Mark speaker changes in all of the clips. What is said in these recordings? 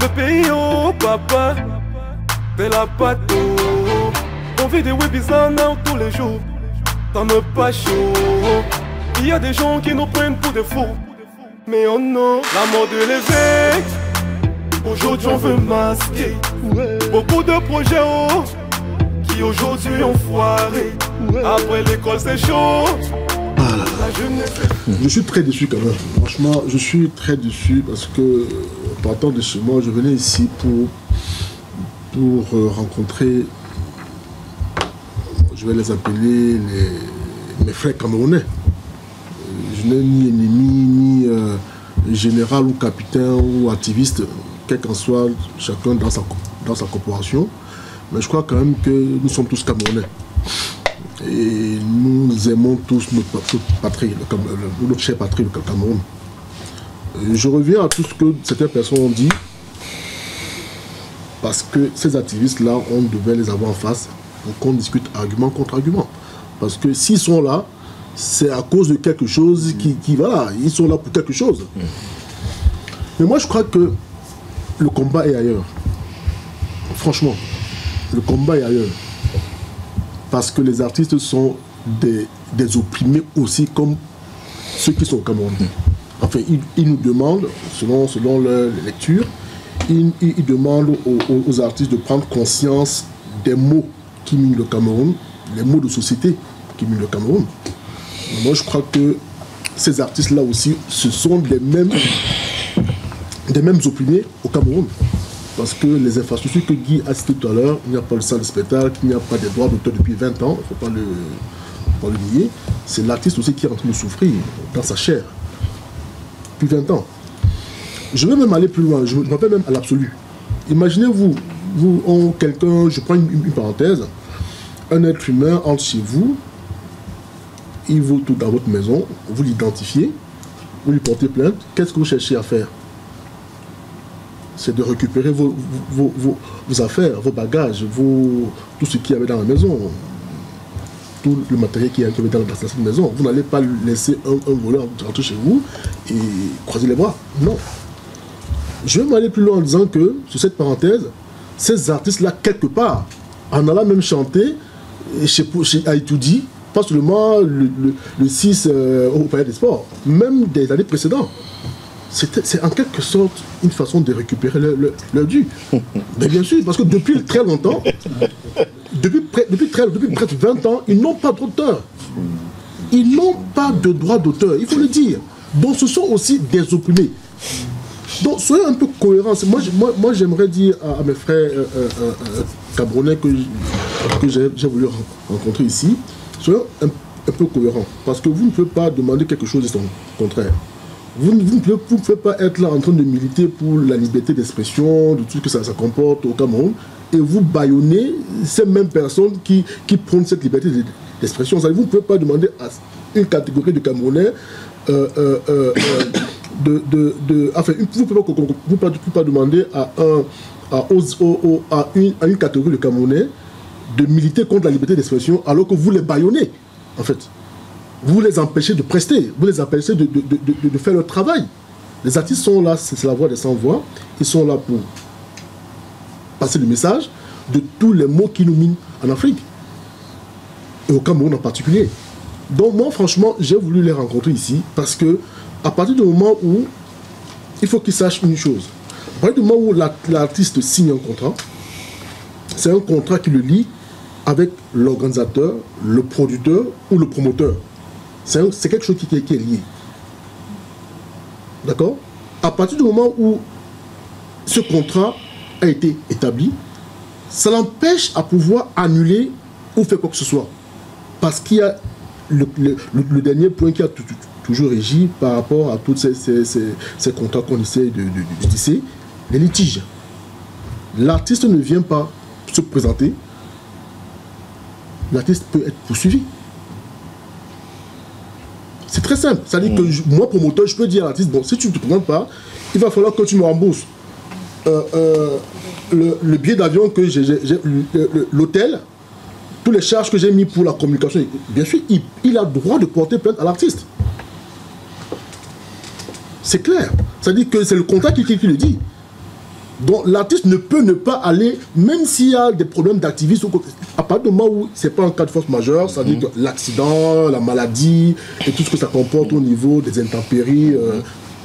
Speaker 1: Le pays, oh papa, de la pâte, oh. On vit des webisans tous les jours, t'en es pas chaud. Il y a des gens qui nous prennent pour des fous, mais oh non, la mort de l'évêque, aujourd'hui on veut masquer. Beaucoup de projets, oh, qui aujourd'hui ont foiré. Après l'école c'est chaud.
Speaker 2: Je suis très déçu quand même. Franchement, je suis très déçu parce que partant de chez moi, je venais ici pour rencontrer, je vais les appeler mes frères camerounais. Je n'ai ni ennemi, ni général ou capitaine ou activiste, quel qu'en soit chacun dans sa corporation. Mais je crois quand même que nous sommes tous camerounais. Et nous aimons tous notre patrie, notre chère patrie, le Cameroun. Je reviens à tout ce que certaines personnes ont dit, parce que ces activistes-là, on devait les avoir en face pour qu'on discute argument contre argument. Parce que s'ils sont là, c'est à cause de quelque chose voilà, ils sont là pour quelque chose. Mais moi, je crois que le combat est ailleurs. Franchement, le combat est ailleurs. Parce que les artistes sont des opprimés aussi comme ceux qui sont au Cameroun. Enfin, ils nous demandent, selon leur lecture, ils demandent aux artistes de prendre conscience des mots qui minent le Cameroun, les mots de société qui minent le Cameroun. Moi, je crois que ces artistes-là aussi, ce sont les mêmes opprimés au Cameroun. Parce que les infrastructures que Guy a citées tout à l'heure, il n'y a pas de salle de spectacle, il n'y a pas de droits d'auteur depuis 20 ans, il ne faut pas le nier. C'est l'artiste aussi qui est en train de souffrir dans sa chair. Depuis 20 ans. Je vais même aller plus loin, je m'appelle même à l'absolu. Imaginez-vous, quelqu'un, je prends une parenthèse, un être humain entre chez vous, il vaut tout dans votre maison, vous l'identifiez, vous lui portez plainte, qu'est-ce que vous cherchez à faire? C'est de récupérer vos affaires, vos bagages, tout ce qu'il y avait dans la maison, tout le matériel qu'il y avait dans cette maison. Vous n'allez pas laisser un voleur rentrer chez vous et croiser les bras. Non. Je vais m'aller plus loin en disant que, sur cette parenthèse, ces artistes-là, quelque part, en allant même chanter chez Aïtoudi, pas seulement le 6 au Palais des Sports, même des années précédentes. C'est en quelque sorte une façon de récupérer leur dû. Mais bien sûr, parce que depuis très longtemps, depuis presque 20 ans, ils n'ont pas d'auteur. Ils n'ont pas de droit d'auteur, il faut le dire. Donc ce sont aussi des opprimés. Donc soyez un peu cohérents. Moi j'aimerais dire à mes frères camerounais que j'ai voulu rencontrer ici, soyez un peu cohérents. Parce que vous ne pouvez pas demander quelque chose de son contraire. Vous ne pouvez pas être là en train de militer pour la liberté d'expression, de tout ce que ça comporte au Cameroun, et vous bâillonnez ces mêmes personnes qui prônent cette liberté d'expression. Vous ne pouvez pas demander à une catégorie de Camerounais enfin, vous ne pouvez pas demander à une catégorie de Camerounais de militer contre la liberté d'expression alors que vous les bâillonnez, en fait. Vous les empêchez de prester, vous les empêchez de faire leur travail. Les artistes sont là, c'est la voix des sans-voix, ils sont là pour passer le message de tous les mots qui nous minent en Afrique, et au Cameroun en particulier. Donc moi, franchement, j'ai voulu les rencontrer ici, parce que à partir du moment où, il faut qu'ils sachent une chose, à partir du moment où l'artiste signe un contrat, c'est un contrat qui le lie avec l'organisateur, le producteur ou le promoteur. C'est quelque chose qui est lié. D'accord? À partir du moment où ce contrat a été établi, ça l'empêche à pouvoir annuler ou faire quoi que ce soit. Parce qu'il y a le dernier point qui a toujours régi par rapport à tous ces contrats qu'on essaie de tisser, les litiges. L'artiste ne vient pas se présenter, l'artiste peut être poursuivi. C'est très simple. C'est-à-dire que moi, promoteur, je peux dire à l'artiste, bon, si tu ne te présentes pas, il va falloir que tu me rembourses le billet d'avion que l'hôtel, toutes les charges que j'ai mis pour la communication. Bien sûr, il a droit de porter plainte à l'artiste. C'est clair. C'est-à-dire que c'est le contrat qui le dit. Donc l'artiste ne peut ne pas aller, même s'il y a des problèmes d'activisme, à partir du moment où ce n'est pas un cas de force majeure, c'est-à-dire que l'accident, la maladie et tout ce que ça comporte au niveau des intempéries,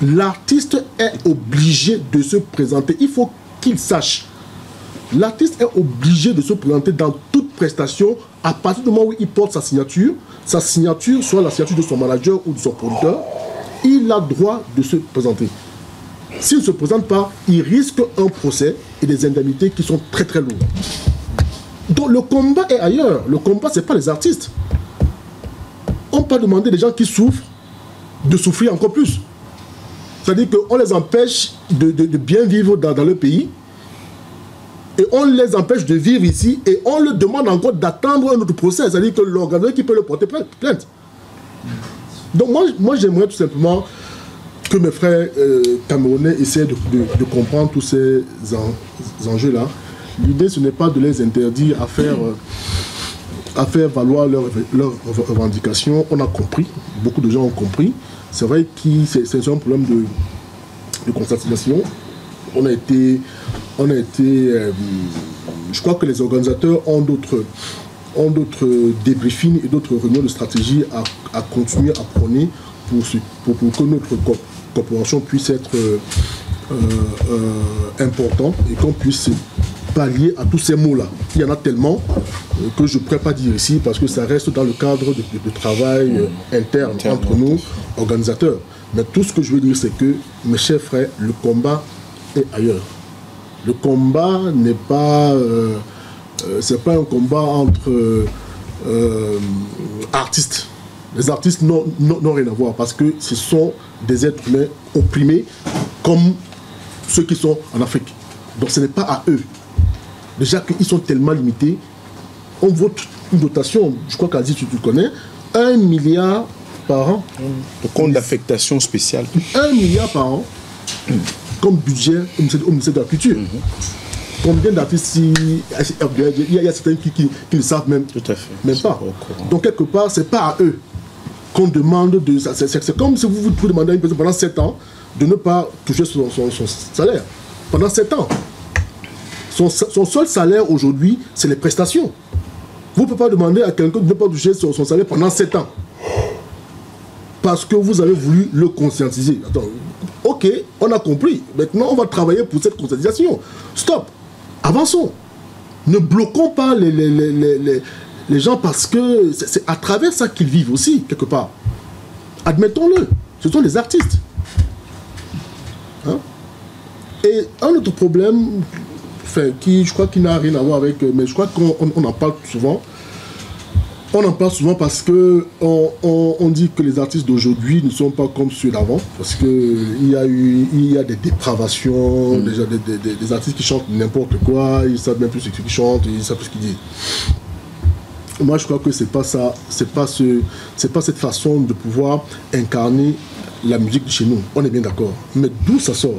Speaker 2: l'artiste est obligé de se présenter. Il faut qu'il sache. L'artiste est obligé de se présenter dans toute prestation à partir du moment où il porte sa signature, soit la signature de son manager ou de son producteur, il a droit de se présenter. S'il ne se présente pas, il risque un procès et des indemnités qui sont très très lourdes. Donc le combat est ailleurs. Le combat, ce n'est pas les artistes. On peut demander des gens qui souffrent de souffrir encore plus. C'est-à-dire qu'on les empêche de bien vivre dans le pays et on les empêche de vivre ici et on leur demande encore d'attendre un autre procès. C'est-à-dire que l'organisateur qui peut le porter plainte. Donc moi j'aimerais tout simplement que mes frères camerounais essaient de comprendre tous ces enjeux-là. L'idée, ce n'est pas de les interdire à faire valoir leurs revendications. On a compris, beaucoup de gens ont compris. C'est vrai que c'est un problème de constatation. On a été je crois que les organisateurs ont d'autres débriefings et d'autres réunions de stratégie à continuer à prôner pour que notre corporation puisse être importante et qu'on puisse pallier à tous ces mots-là. Il y en a tellement que je ne pourrais pas dire ici parce que ça reste dans le cadre de travail interne entre nous, organisateurs. Mais tout ce que je veux dire, c'est que, mes chers frères, le combat est ailleurs. Le combat n'est pas... c'est pas un combat entre artistes. Les artistes n'ont rien à voir parce que ce sont des êtres humains opprimés comme ceux qui sont en Afrique. Donc ce n'est pas à eux. Déjà qu'ils sont tellement limités, on vote une dotation, je crois qu'Aziz tu connais, 1 milliard par an.
Speaker 3: Le compte d'affectation spéciale.
Speaker 2: 1 milliard par an comme budget au ministère de la Culture. Combien d'artistes il y a certains qui ne savent même,
Speaker 3: tout à fait.
Speaker 2: Même pas. Donc quelque part, ce n'est pas à eux qu'on demande de... C'est comme si vous pouvez demander à une personne pendant 7 ans de ne pas toucher son salaire. Pendant 7 ans. Son seul salaire aujourd'hui, c'est les prestations. Vous ne pouvez pas demander à quelqu'un de ne pas toucher son salaire pendant 7 ans. Parce que vous avez voulu le conscientiser. Attends, ok, on a compris. Maintenant, on va travailler pour cette conscientisation. Stop. Avançons. Ne bloquons pas les gens parce que c'est à travers ça qu'ils vivent aussi, quelque part. Admettons-le. Ce sont des artistes. Hein? Et un autre problème, qui je crois qu'il n'a rien à voir avec... Mais je crois qu'on en parle souvent. On en parle souvent parce que on dit que les artistes d'aujourd'hui ne sont pas comme ceux d'avant, parce qu'il y a des dépravations, déjà des artistes qui chantent n'importe quoi, ils savent même plus ce qu'ils chantent, ils savent plus ce qu'ils disent. Moi je crois que c'est pas ça, c'est pas cette façon de pouvoir incarner la musique de chez nous. On est bien d'accord. Mais d'où ça sort?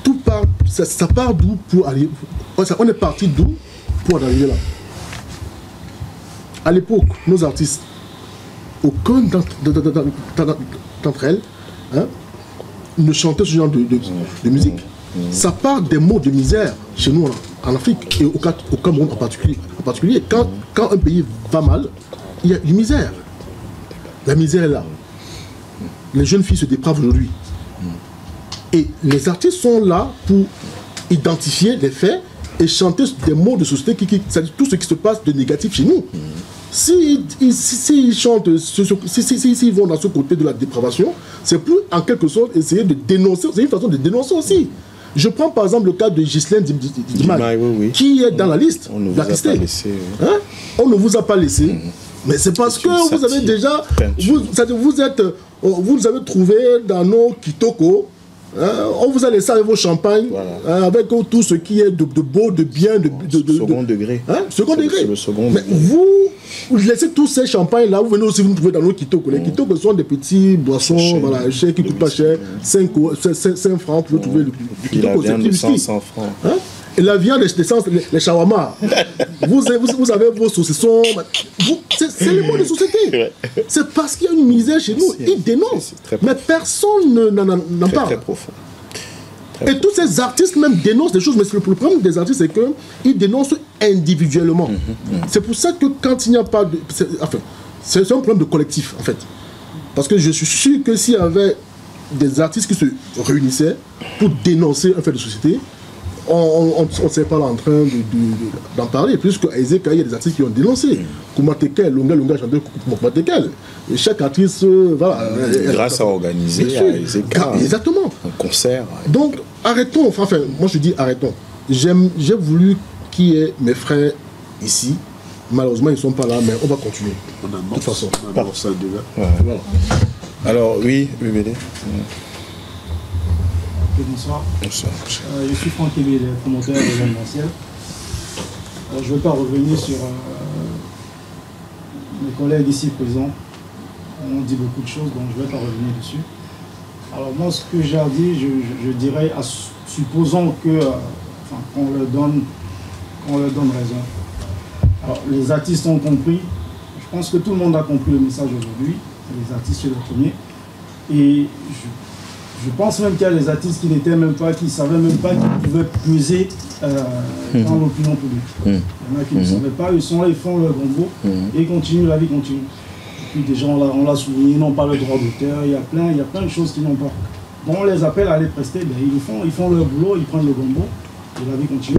Speaker 2: Tout part, ça part d'où pour aller? On est parti d'où pour en arriver là? À l'époque, nos artistes, aucun d'entre elles ne chantait ce genre de musique. Ça part des mots de misère chez nous en Afrique et au Cameroun en particulier. Quand un pays va mal, il y a une misère. La misère est là. Les jeunes filles se dépravent aujourd'hui. Et les artistes sont là pour identifier les faits et chanter des mots de société, c'est-à-dire tout ce qui se passe de négatif chez nous. S'ils chantent, s'ils vont dans ce côté de la dépravation, c'est pour en quelque sorte essayer de dénoncer, c'est une façon de dénoncer aussi. Je prends par exemple le cas de Ghislaine Dimay, qui est dans la liste.
Speaker 3: On ne vous a pas laissé.
Speaker 2: Hein? On ne vous a pas laissé. Mais c'est parce que vous avez déjà, vous avez trouvé dans nos kitoko. On vous a laissé avec vos champagnes, voilà. Avec tout ce qui est de beau, de bien, de
Speaker 3: second degré.
Speaker 2: Second degré.
Speaker 3: Le second
Speaker 2: mais
Speaker 3: degré.
Speaker 2: Vous laissez tous ces champagnes-là, vous venez aussi vous trouver dans nos kitoko. Les kitoko sont des petits boissons, voilà, chers qui ne coûtent pas cher, 5 francs, vous pouvez trouver le kitoko.
Speaker 3: La viande de 500 francs.
Speaker 2: Et la viande, les shawarma. vous avez vos saucissons. C'est le mot de société. C'est parce qu'il y a une misère chez nous. Ils dénoncent. Mais personne n'en parle.
Speaker 3: Très profond.
Speaker 2: Et tous ces artistes même dénoncent des choses, mais le problème des artistes, c'est qu'ils dénoncent individuellement. C'est pour ça que quand il n'y a pas de... Enfin, c'est un problème de collectif, en fait. Parce que je suis sûr que s'il y avait des artistes qui se réunissaient pour dénoncer un fait de société, on ne serait pas là en train d'en parler, puisque à Ezeka, il y a des artistes qui ont dénoncé. Koumatekel, Longa chanteur Koumatekel. Et chaque artiste, voilà.
Speaker 3: Grâce à organiser à Ezeka.
Speaker 2: Exactement.
Speaker 3: Un concert.
Speaker 2: Donc, arrêtons, enfin, moi je dis arrêtons. J'ai voulu qu'il y ait mes frères ici. Malheureusement, ils ne sont pas là, mais on va continuer. De toute façon.
Speaker 4: Ça déjà.
Speaker 3: Ouais. Voilà. Alors, oui, BD.
Speaker 5: Bonsoir.
Speaker 3: Bonsoir.
Speaker 5: Je suis Franck Kébé, promoteur événementiel. Je ne vais pas revenir sur mes collègues ici présents. On dit beaucoup de choses, donc je ne vais pas revenir dessus. Alors moi, ce que j'ai à dire, je dirais, supposons que, qu'on leur donne raison. Alors, les artistes ont compris. Je pense que tout le monde a compris le message aujourd'hui. Les artistes, le premier. Et je pense même qu'il y a des artistes qui n'étaient même pas, qui ne savaient même pas qu'ils pouvaient peser dans l'opinion publique. Il y en a qui ne savaient pas, ils sont là, ils font leur gombo et ils continuent, la vie continue. Et puis déjà, on l'a souligné, ils n'ont pas le droit d'auteur, il y a plein de choses qu'ils n'ont pas. Donc on les appelle à les prester, ben, ils font leur boulot, ils prennent le gombo et la vie continue.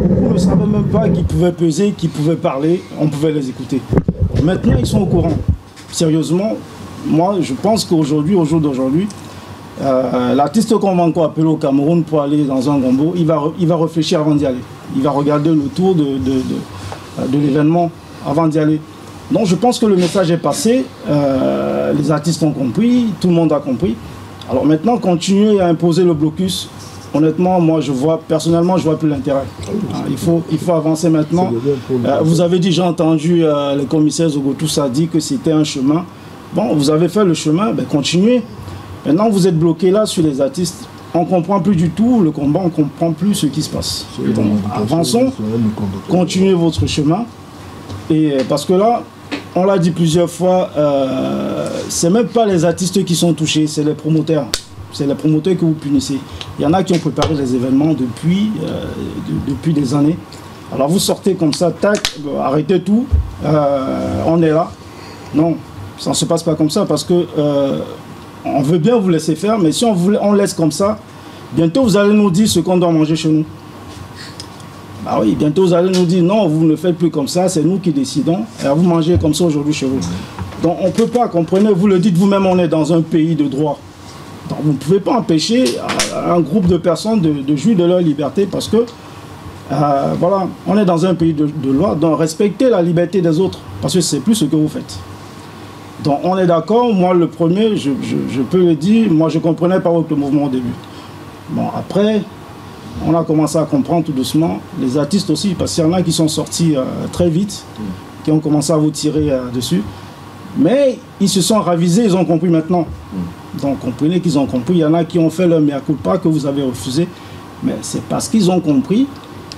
Speaker 5: Beaucoup ne savaient même pas qu'ils pouvaient peser, qu'ils pouvaient parler, on pouvait les écouter. Maintenant, ils sont au courant. Sérieusement, moi, je pense qu'aujourd'hui, au jour d'aujourd'hui, l'artiste qu'on va encore appeler au Cameroun pour aller dans un gombo, il va réfléchir avant d'y aller. Il va regarder le tour de l'événement avant d'y aller. Donc je pense que le message est passé, les artistes ont compris, tout le monde a compris. Alors maintenant, continuer à imposer le blocus, honnêtement, moi personnellement, je vois plus l'intérêt. Il faut avancer maintenant. Vous avez dit, j'ai entendu le commissaire Zogotous a dit que c'était un chemin. Bon, vous avez fait le chemin, ben continuez. Maintenant, vous êtes bloqué là sur les artistes. On ne comprend plus du tout le combat, on ne comprend plus ce qui se passe. Donc, avançons, continuez votre chemin. Et parce que là, on l'a dit plusieurs fois, c'est même pas les artistes qui sont touchés, c'est les promoteurs. C'est les promoteurs que vous punissez. Il y en a qui ont préparé les événements depuis des années. Alors vous sortez comme ça, tac, arrêtez tout, on est là. Non, ça ne se passe pas comme ça parce que on veut bien vous laisser faire, mais si on laisse comme ça, bientôt vous allez nous dire ce qu'on doit manger chez nous. Bah oui, bientôt vous allez nous dire non, vous ne faites plus comme ça, c'est nous qui décidons, et vous mangez comme ça aujourd'hui chez vous. Donc on ne peut pas, comprenez, vous le dites vous-même, on est dans un pays de droit. Donc vous ne pouvez pas empêcher un groupe de personnes de jouir de leur liberté parce que, voilà, on est dans un pays de loi, donc respectez la liberté des autres, parce que c'est plus ce que vous faites. Donc on est d'accord, moi le premier, je peux le dire, moi je ne comprenais pas votre mouvement au début. Bon, après, on a commencé à comprendre tout doucement, les artistes aussi, parce qu'il y en a qui sont sortis très vite, qui ont commencé à vous tirer dessus. Mais ils se sont ravisés, ils ont compris maintenant. Donc comprenez qu'ils ont compris, il y en a qui ont fait leur mea culpa que vous avez refusé. Mais c'est parce qu'ils ont compris,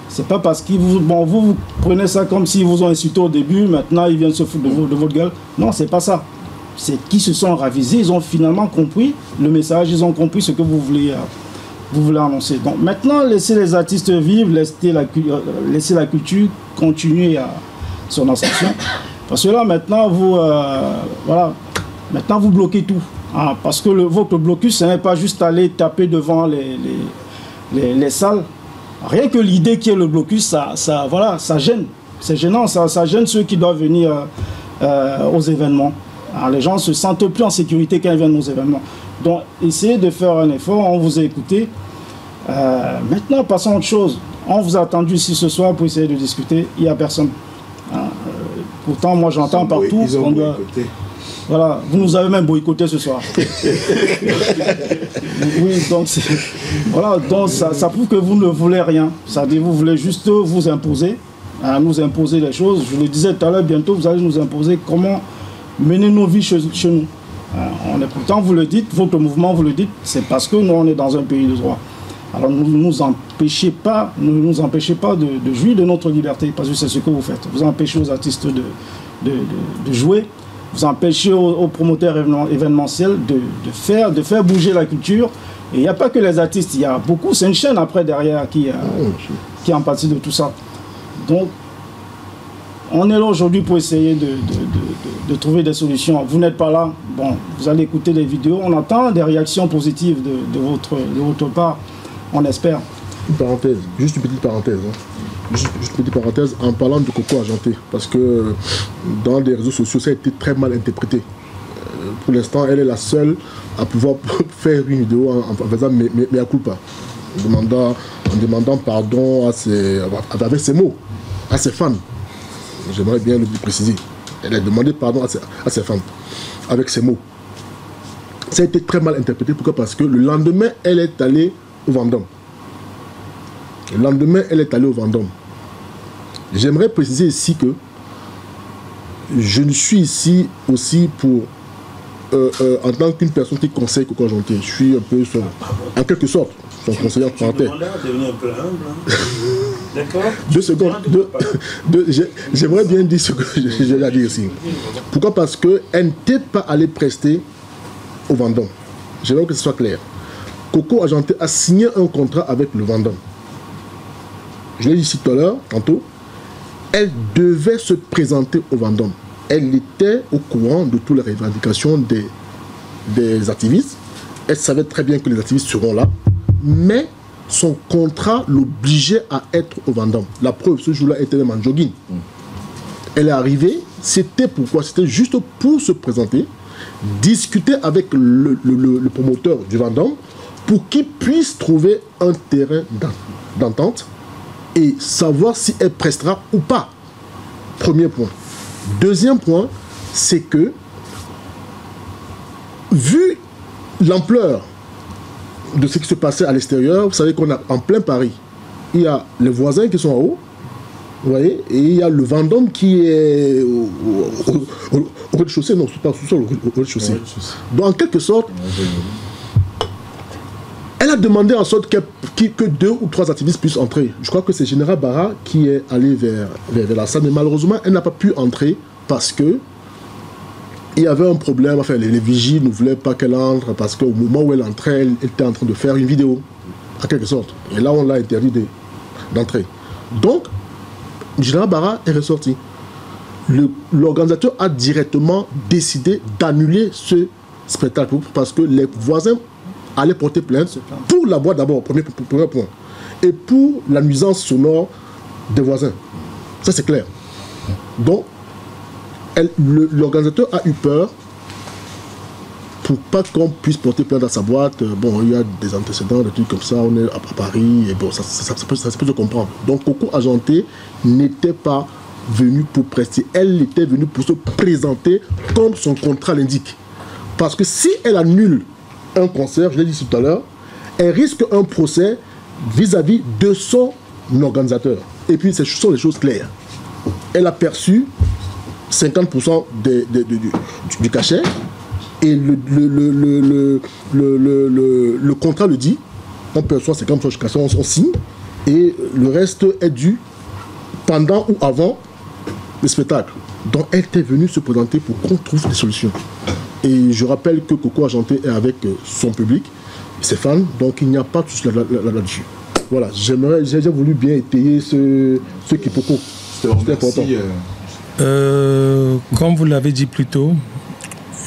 Speaker 5: c'est pas parce qu'ils vous... Bon, vous prenez ça comme s'ils vous ont insulté au début, maintenant ils viennent se foutre de votre gueule. Non, c'est pas ça. C'est qu'ils se sont ravisés, ils ont finalement compris le message, ils ont compris ce que vous voulez annoncer. Donc maintenant, laissez les artistes vivre, laissez la culture continuer à son ascension. Parce que là, maintenant, voilà, maintenant vous bloquez tout. Hein, parce que votre blocus, ce n'est pas juste aller taper devant les salles. Rien que l'idée qu'il y ait le blocus, voilà, ça gêne. C'est gênant, ça gêne ceux qui doivent venir aux événements. Alors, les gens ne se sentent plus en sécurité quand ils viennent aux événements. Donc, essayez de faire un effort, on vous a écouté. Maintenant, passons à autre chose. On vous a attendu ici ce soir pour essayer de discuter. Il n'y a personne. Hein, pourtant, moi, j'entends partout qu'on doit... Voilà, vous nous avez même boycotté ce soir. Oui, donc, voilà, donc ça prouve que vous ne voulez rien. Ça dit, vous voulez juste vous imposer, nous imposer les choses. Je le disais tout à l'heure, bientôt, vous allez nous imposer comment mener nos vies chez nous. Pourtant, vous le dites, votre mouvement, vous le dites, c'est parce que nous, on est dans un pays de droit. Alors, ne nous empêchez pas de jouir de notre liberté, parce que c'est ce que vous faites. Vous empêchez aux artistes de jouer. vous empêchez aux promoteurs événementiels de faire bouger la culture. Et il n'y a pas que les artistes, il y a beaucoup, c'est une chaîne après derrière qui est en partie de tout ça. Donc, on est là aujourd'hui pour essayer de trouver des solutions. Vous n'êtes pas là, bon, vous allez écouter les vidéos, on attend des réactions positives de votre part, on espère.
Speaker 2: Une parenthèse, juste une petite parenthèse. Juste une petite parenthèse en parlant de Coco Argenté, parce que dans les réseaux sociaux, ça a été très mal interprété. Pour l'instant, elle est la seule à pouvoir faire une vidéo en faisant mea culpa, en demandant pardon avec ses mots, à ses fans. J'aimerais bien le préciser. Elle a demandé pardon à ses fans, avec ses mots. Ça a été très mal interprété. Pourquoi? Parce que le lendemain, elle est allée au Vendôme. Le lendemain, elle est allée au Vendôme. J'aimerais préciser ici que je ne suis ici aussi pour, en tant qu'une personne qui conseille Coco Argenté. Je suis un peu, en quelque sorte, son conseiller en parenthèse.
Speaker 5: D'accord.
Speaker 2: 2 secondes. J'aimerais bien dire ce que j'ai à dire ici. Pourquoi? Parce qu'elle n'était pas allée prester au Vendôme. J'aimerais que ce soit clair. Coco Argenté a signé un contrat avec le Vendôme. Je l'ai dit ici tout à l'heure, tantôt. Elle devait se présenter au Vendôme. Elle était au courant de toutes les revendications des activistes. Elle savait très bien que les activistes seront là. Mais son contrat l'obligeait à être au Vendôme. La preuve, ce jour-là, elle était même en jogging. Elle est arrivée, c'était pourquoi? C'était juste pour se présenter, discuter avec le promoteur du Vendôme pour qu'il puisse trouver un terrain d'entente et savoir si elle prestera ou pas. Premier point. Deuxième point, c'est que, vu l'ampleur de ce qui se passait à l'extérieur, vous savez qu'on a en plein Paris, il y a les voisins qui sont en haut, vous voyez, et il y a le Vendôme qui est au rez-de-chaussée, non, c'est pas sous-sol, au rez-de-chaussée. Donc en quelque sorte, elle a demandé en sorte que 2 ou 3 activistes puissent entrer. Je crois que c'est Général Barra qui est allé vers la salle, mais malheureusement, elle n'a pas pu entrer parce que il y avait un problème. Enfin, les vigiles ne voulaient pas qu'elle entre parce qu'au moment où elle entrait, elle était en train de faire une vidéo, en quelque sorte. Et là, on l'a interdit d'entrer. Donc, Général Barra est ressorti. L'organisateur a directement décidé d'annuler ce spectacle parce que les voisins allaient porter plainte pour la boîte d'abord, premier point, et pour la nuisance sonore des voisins. Ça, c'est clair. Donc, l'organisateur a eu peur pour pas qu'on puisse porter plainte dans sa boîte. Bon, il y a des antécédents, des trucs comme ça, on est à Paris, et bon, ça peut se comprendre. Donc, Coco Argenté n'était pas venue pour prester, elle était venue pour se présenter comme son contrat l'indique. Parce que si elle annule un concert, je l'ai dit tout à l'heure, elle risque un procès vis-à-vis de son organisateur. Et puis, ce sont les choses claires. Elle a perçu 50% du cachet et le contrat le dit, on perçoit 50% du cachet, on signe et le reste est dû pendant ou avant le spectacle. Donc elle était venue se présenter pour qu'on trouve des solutions. Et je rappelle que Coco Argenté est avec son public, ses fans, donc il n'y a pas de souci là-dessus. Voilà, j'ai voulu bien étayer ce quiproquo. C'était important.
Speaker 4: Comme vous l'avez dit plus tôt,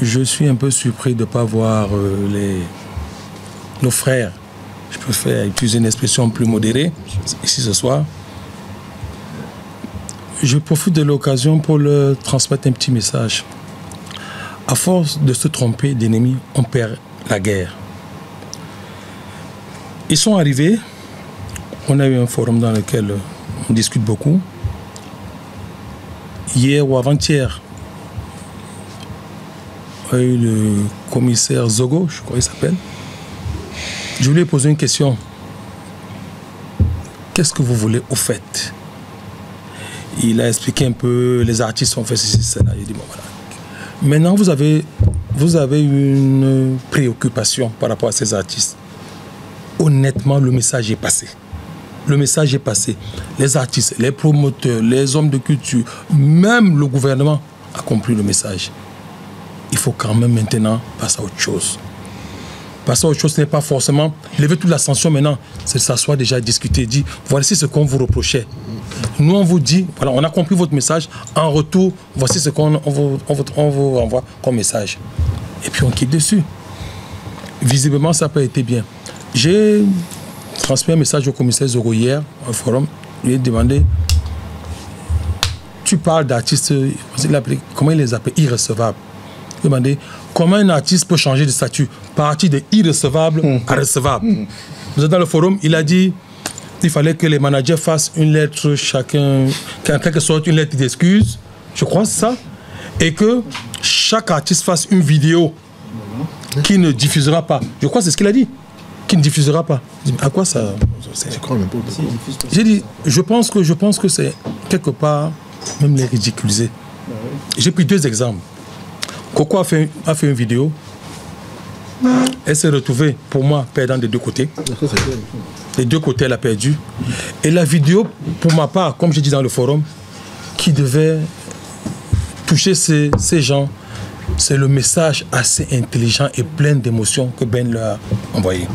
Speaker 4: je suis un peu surpris de ne pas voir nos frères. Je préfère utiliser une expression plus modérée ici ce soir. Je profite de l'occasion pour leur transmettre un petit message. À force de se tromper d'ennemis, on perd la guerre. Ils sont arrivés, on a eu un forum dans lequel on discute beaucoup. Hier ou avant-hier, le commissaire Zogo, je crois qu'il s'appelle, je lui ai posé une question. Qu'est-ce que vous voulez au fait? Il a expliqué un peu, les artistes ont fait ceci, cela. Il dit, bon voilà. Maintenant, vous avez une préoccupation par rapport à ces artistes. Honnêtement, le message est passé. Le message est passé. Les artistes, les promoteurs, les hommes de culture, même le gouvernement a compris le message. faut quand même maintenant passer à autre chose. Passer à autre chose, ce n'est pas forcément lever toute l'ascension maintenant, c'est s'asseoir déjà, discuter, dire voici ce qu'on vous reprochait. Nous, on vous dit, voilà, on a compris votre message, en retour, voici ce qu'on vous envoie comme message. Et puis on quitte dessus. Visiblement, ça n'a pas été bien. J'ai transmis un message au commissaire Zoro hier, au forum, lui ai demandé, tu parles d'artistes, comment il les appelle, irrecevables. Je lui ai demandé, comment un artiste peut changer de statut, partir de irrecevable à recevable. Vous êtes dans le forum, il a dit, il fallait que les managers fassent une lettre chacun, en quelque sorte une lettre d'excuse, je crois c'est ça, et que chaque artiste fasse une vidéo qui ne diffusera pas. Je crois que c'est ce qu'il a dit, qui ne diffusera pas. À quoi ça? J'ai dit, je pense que c'est quelque part même les ridiculiser. J'ai pris 2 exemples. Coco a fait une vidéo. Elle s'est retrouvée, pour moi, perdant des 2 côtés. Les 2 côtés, elle a perdu. Et la vidéo, pour ma part, comme j'ai dit dans le forum, qui devait toucher ces gens, c'est le message assez intelligent et plein d'émotions que Ben leur a envoyé.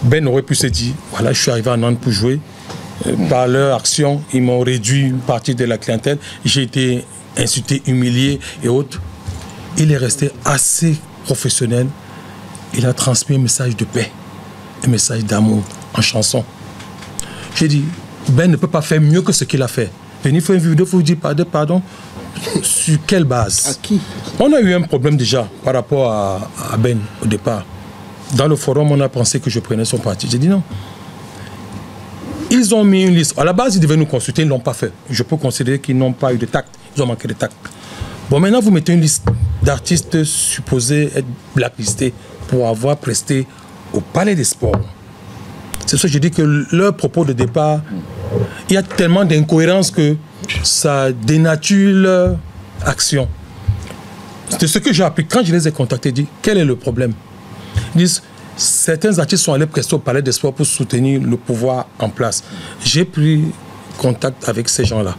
Speaker 4: Ben aurait pu se dire, voilà, je suis arrivé à Nantes pour jouer. Par leur action, ils m'ont réduit une partie de la clientèle. J'ai été insulté, humilié et autres. Il est resté assez professionnel. Il a transmis un message de paix, un message d'amour en chanson. J'ai dit, Ben ne peut pas faire mieux que ce qu'il a fait. Venir faire une vidéo, il faut vous dire pardon. Sur quelle base?
Speaker 2: À qui?
Speaker 4: On a eu un problème déjà par rapport à Ben au départ. Dans le forum, on a pensé que je prenais son parti. J'ai dit non. Ils ont mis une liste. À la base, ils devaient nous consulter, ils ne l'ont pas fait. Je peux considérer qu'ils n'ont pas eu de tact. Ils ont manqué de tact. Bon, maintenant, vous mettez une liste d'artistes supposés être blacklistés pour avoir presté au Palais des Sports. C'est ça que je dis que leur propos de départ, il y a tellement d'incohérences que ça dénature leur action. C'est ce que j'ai appris. Quand je les ai contactés, j'ai dit, quel est le problème? Ils disent, certains artistes sont allés prester au Palais des Sports pour soutenir le pouvoir en place. J'ai pris contact avec ces gens-là.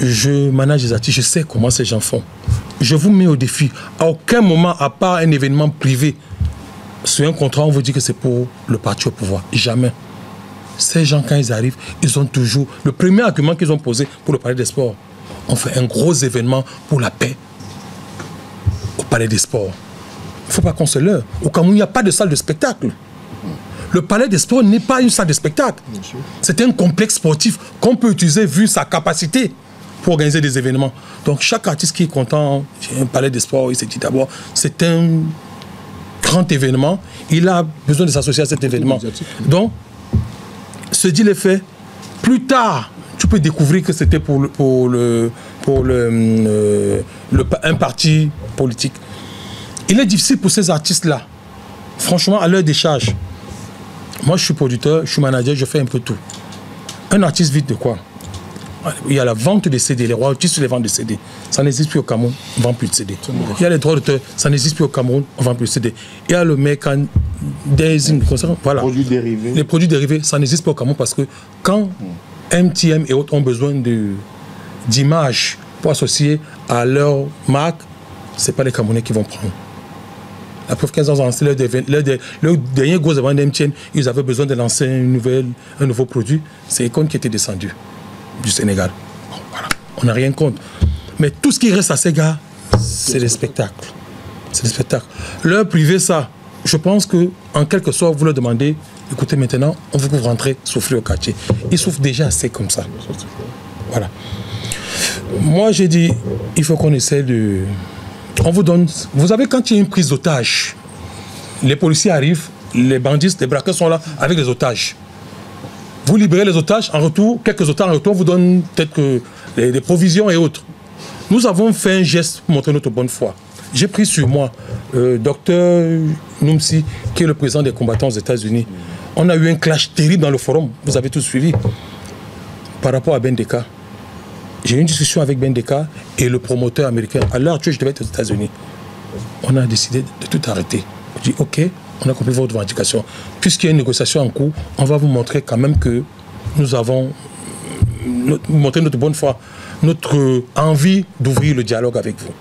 Speaker 4: Je manage les artistes, je sais comment ces gens font. Je vous mets au défi. À aucun moment, à part un événement privé, sur un contrat, on vous dit que c'est pour le parti au pouvoir. Jamais. Ces gens, quand ils arrivent, ils ont toujours... Le premier argument qu'ils ont posé pour le Palais des Sports, on fait un gros événement pour la paix au Palais des Sports. Il ne faut pas qu'on se leurre. Au Cameroun, il n'y a pas de salle de spectacle. Le Palais des Sports n'est pas une salle de spectacle. C'est un complexe sportif qu'on peut utiliser vu sa capacité pour organiser des événements. Donc chaque artiste qui est content, j'ai un Palais des Sports, il s'est dit d'abord, c'est un grand événement, il a besoin de s'associer à cet événement. Donc, se dit les faits, plus tard, tu peux découvrir que c'était pour un parti politique. Il est difficile pour ces artistes-là, franchement, à leur décharge. Moi, je suis producteur, je suis manager, je fais un peu tout. Un artiste vit de quoi? Il y a la vente des CD, les royalties sur les ventes de CD. Ça n'existe plus au Cameroun, on ne vend plus de CD. Il y a les droits d'auteur, ça n'existe plus au Cameroun, on ne vend plus de CD. Il y a le merchandising, voilà.
Speaker 3: Produits dérivés.
Speaker 4: Les produits dérivés, ça n'existe pas au Cameroun parce que quand MTM et autres ont besoin d'images pour associer à leur marque, ce n'est pas les Camerounais qui vont prendre. La preuve qu'ils ont lancé leur dernier gros événement d'MTN, ils avaient besoin de lancer un nouveau produit. C'est Econ qui était descendu du Sénégal. Bon, voilà. On n'a rien contre. Mais tout ce qui reste à ces gars, c'est des spectacles. C'est des spectacles. Leur privé, ça, je pense qu'en quelque sorte, vous leur demandez, écoutez, maintenant, on veut que vous rentrez souffler au quartier. Ils souffrent déjà assez comme ça. Voilà. Moi, j'ai dit, il faut qu'on essaie de... On vous donne... Vous savez, quand il y a une prise d'otage, les policiers arrivent, les bandits, les braqueurs sont là avec les otages. Vous libérez les otages, en retour, quelques otages en retour, on vous donne peut-être des provisions et autres. Nous avons fait un geste pour montrer notre bonne foi. J'ai pris sur moi Dr Numsi, qui est le président des combattants aux États-Unis. On a eu un clash terrible dans le forum, vous avez tous suivi, par rapport à Ben Deka. J'ai eu une discussion avec Ben Deka et le promoteur américain. À l'heure actuelle, je devais être aux États-Unis. On a décidé de tout arrêter. Je dis, OK, on a compris votre revendication. Puisqu'il y a une négociation en cours, on va vous montrer quand même que nous avons montré notre bonne foi. notre envie d'ouvrir le dialogue avec vous.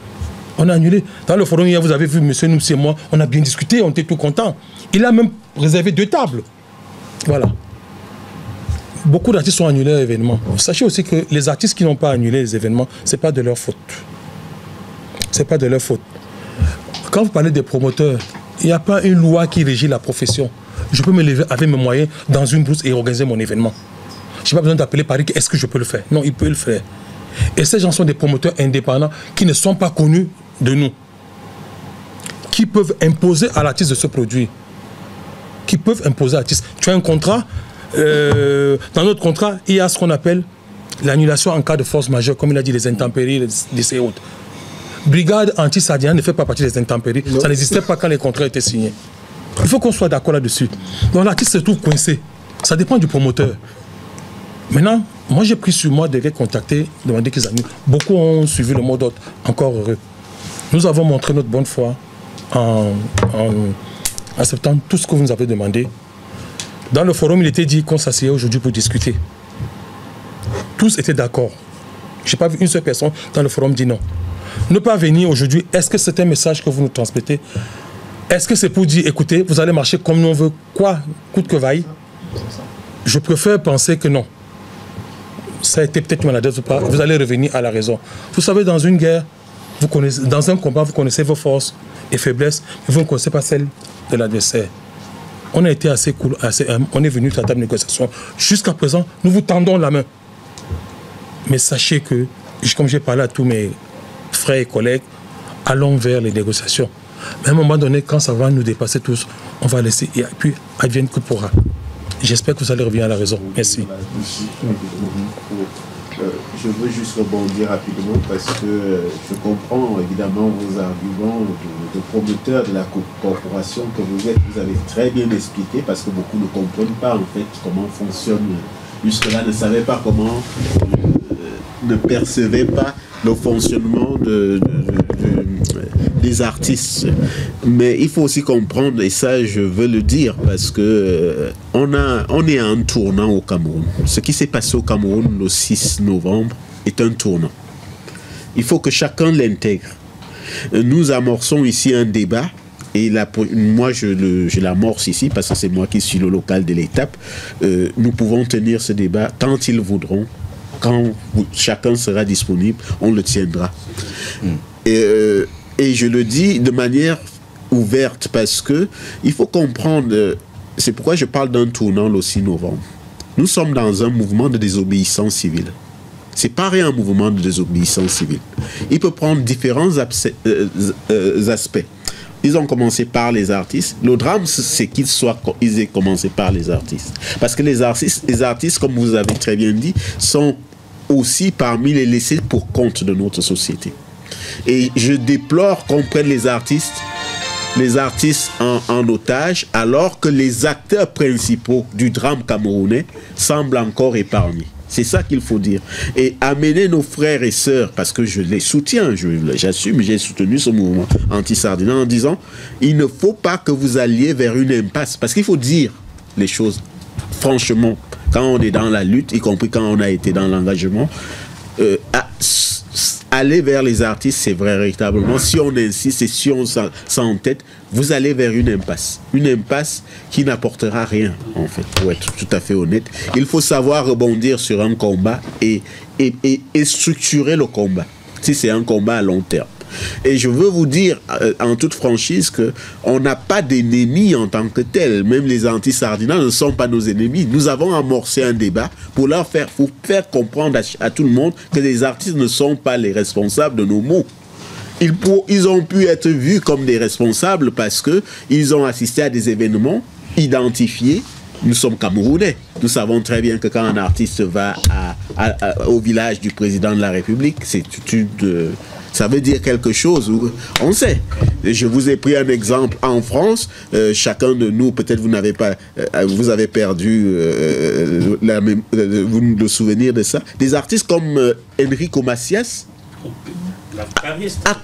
Speaker 4: On a annulé. Dans le forum, hier, vous avez vu, M. Noussi et moi, on a bien discuté, on était tout contents. Il a même réservé 2 tables. Voilà. Beaucoup d'artistes ont annulé l'événement. Sachez aussi que les artistes qui n'ont pas annulé les événements, ce n'est pas de leur faute. Ce n'est pas de leur faute. Quand vous parlez des promoteurs, il n'y a pas une loi qui régit la profession. Je peux me lever avec mes moyens dans une brousse et organiser mon événement. Je n'ai pas besoin d'appeler Paris, est-ce que je peux le faire? Non, il peut le faire. Et ces gens sont des promoteurs indépendants qui ne sont pas connus de nous, qui peuvent imposer à l'artiste de se produire, qui peuvent imposer à l'artiste. Tu as un contrat, dans notre contrat, il y a ce qu'on appelle l'annulation en cas de force majeure, comme il a dit, les intempéries, les autres. Brigade anti-sardinat ne fait pas partie des intempéries, ça n'existait pas quand les contrats étaient signés. Il faut qu'on soit d'accord là-dessus. Donc l'artiste se trouve coincé, ça dépend du promoteur. Maintenant, moi j'ai pris sur moi de les contacter, demander qu'ils annulent. Beaucoup ont suivi le mot d'ordre, encore heureux. Nous avons montré notre bonne foi en acceptant tout ce que vous nous avez demandé. Dans le forum, il était dit qu'on s'asseyait aujourd'hui pour discuter. Tous étaient d'accord. Je n'ai pas vu une seule personne dans le forum dire non. Ne pas venir aujourd'hui, est-ce que c'est un message que vous nous transmettez? Est-ce que c'est pour dire, écoutez, vous allez marcher comme nous on veut, quoi, coûte que vaille? Je préfère penser que non. Ça a été peut-être maladroit ou pas, vous allez revenir à la raison. Vous savez, dans une guerre, vous connaissez, dans un combat, vous connaissez vos forces et faiblesses, mais vous ne connaissez pas celles de l'adversaire. On a été assez cool, assez humble, on est venu à la table de négociation. Jusqu'à présent, nous vous tendons la main. Mais sachez que, comme j'ai parlé à tous mes frères et collègues, allons vers les négociations. Mais à un moment donné, quand ça va nous dépasser tous, on va laisser, et puis advienne que pourra. J'espère que vous allez revenir à la raison. Merci.
Speaker 6: Je veux juste rebondir rapidement parce que je comprends évidemment vos arguments de promoteur de la corporation que vous êtes. Vous avez très bien expliqué parce que beaucoup ne comprennent pas en fait comment fonctionne. Jusque-là, ne savaient pas comment, ne percevaient pas le fonctionnement des artistes. Mais il faut aussi comprendre, et ça je veux le dire, parce que on est à un tournant au Cameroun. Ce qui s'est passé au Cameroun le 6 novembre est un tournant. Il faut que chacun l'intègre. Nous amorçons ici un débat, et moi je l'amorce ici parce que c'est moi qui suis le local de l'étape. Nous pouvons tenir ce débat quand ils voudront. Quand chacun sera disponible, on le tiendra. Et je le dis de manière ouverte parce que il faut comprendre, c'est pourquoi je parle d'un tournant le 6 novembre. Nous sommes dans un mouvement de désobéissance civile. C'est pas rien un mouvement de désobéissance civile. Il peut prendre différents aspects. Ils ont commencé par les artistes. Le drame, c'est qu'ils aient commencé par les artistes. Parce que les artistes, comme vous avez très bien dit, sont aussi parmi les laissés pour compte de notre société. Et je déplore qu'on prenne les artistes en otage, alors que les acteurs principaux du drame camerounais semblent encore épargnés. C'est ça qu'il faut dire. Et amener nos frères et sœurs, parce que je les soutiens, j'assume, j'ai soutenu ce mouvement anti-sardinat en disant, il ne faut pas que vous alliez vers une impasse. Parce qu'il faut dire les choses franchement. Quand on est dans la lutte, y compris quand on a été dans l'engagement, aller vers les artistes, c'est véritablement, si on insiste et si on s'entête, vous allez vers une impasse. Une impasse qui n'apportera rien, en fait, pour être tout à fait honnête. Il faut savoir rebondir sur un combat et structurer le combat, si c'est un combat à long terme. Et je veux vous dire en toute franchise qu'on n'a pas d'ennemis en tant que tels. Même les anti-sardinats ne sont pas nos ennemis. Nous avons amorcé un débat pour faire comprendre à tout le monde que les artistes ne sont pas les responsables de nos maux. Ils ont pu être vus comme des responsables parce qu'ils ont assisté à des événements identifiés. Nous sommes Camerounais. Nous savons très bien que quand un artiste va au village du président de la République, ça veut dire quelque chose. On sait. Je vous ai pris un exemple en France. Chacun de nous, peut-être vous avez perdu le souvenir de ça. Des artistes comme Enrico Macias.